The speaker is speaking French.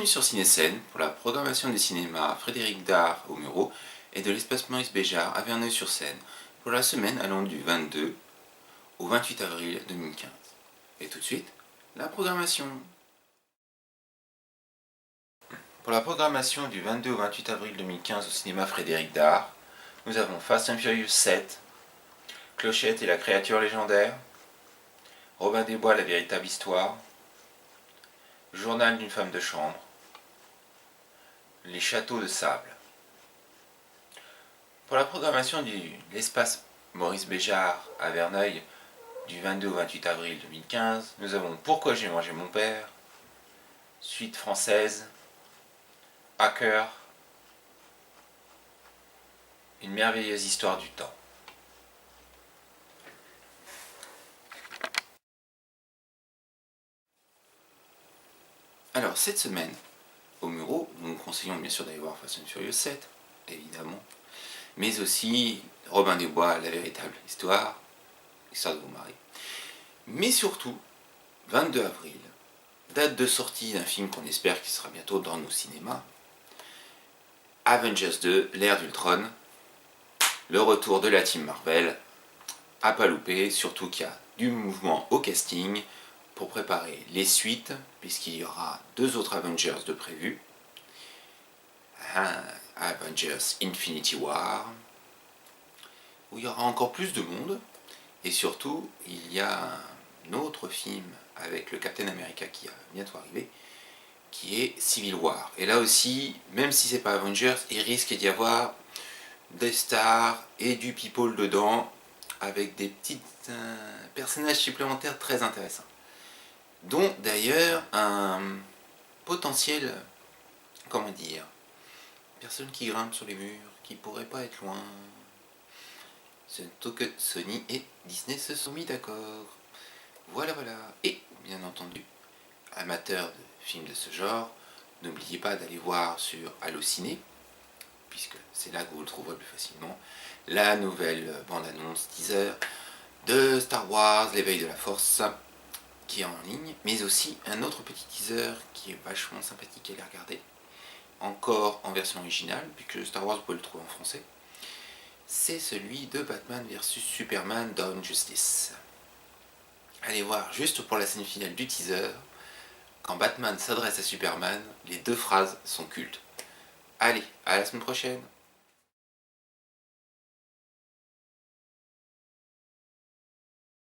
Bienvenue sur CinéScène pour la programmation du cinéma Frédéric Dard au Muro et de l'espace Maurice Béjart à Verneuil-sur-Seine pour la semaine allant du 22 au 28 avril 2015. Et tout de suite, la programmation. Pour la programmation du 22 au 28 avril 2015 au cinéma Frédéric Dard, nous avons Fast and Furious 7, Clochette et la créature légendaire, Robin des Bois, la véritable histoire, Journal d'une femme de chambre, Les châteaux de sable. Pour la programmation de l'espace Maurice Béjart à Verneuil du 22 au 28 avril 2015, nous avons Pourquoi j'ai mangé mon père, Suite française, Hacker, Une merveilleuse histoire du temps. Alors cette semaine, au Muro, nous vous conseillons bien sûr d'aller voir Fast and Furious 7, évidemment, mais aussi Robin des Bois, la véritable histoire, l'histoire de vos maris. Mais surtout, 22 avril, date de sortie d'un film qu'on espère qu'il sera bientôt dans nos cinémas, Avengers 2, l'ère d'Ultron, le retour de la team Marvel, à pas louper, surtout qu'il y a du mouvement au casting pour préparer les suites, puisqu'il y aura 2 autres Avengers de prévus. Avengers Infinity War, où il y aura encore plus de monde, et surtout, il y a un autre film avec le Captain America qui va bientôt arriver, qui est Civil War. Et là aussi, même si c'est pas Avengers, il risque d'y avoir des stars et du people dedans, avec des petits personnages supplémentaires très intéressants. Dont d'ailleurs un potentiel, comment dire, personne qui grimpe sur les murs, qui pourrait pas être loin. Surtout que Sony et Disney se sont mis d'accord. Voilà. Et bien entendu, amateurs de films de ce genre, n'oubliez pas d'aller voir sur Allociné, puisque c'est là que vous le trouverez plus facilement, la nouvelle bande-annonce teaser de Star Wars, l'éveil de la Force, qui est en ligne, mais aussi un autre petit teaser qui est vachement sympathique à aller regarder, encore en version originale, puisque Star Wars vous pouvez le trouver en français. C'est celui de Batman vs Superman Dawn Justice. Allez voir juste pour la scène finale du teaser, quand Batman s'adresse à Superman, les 2 phrases sont cultes. Allez, à la semaine prochaine.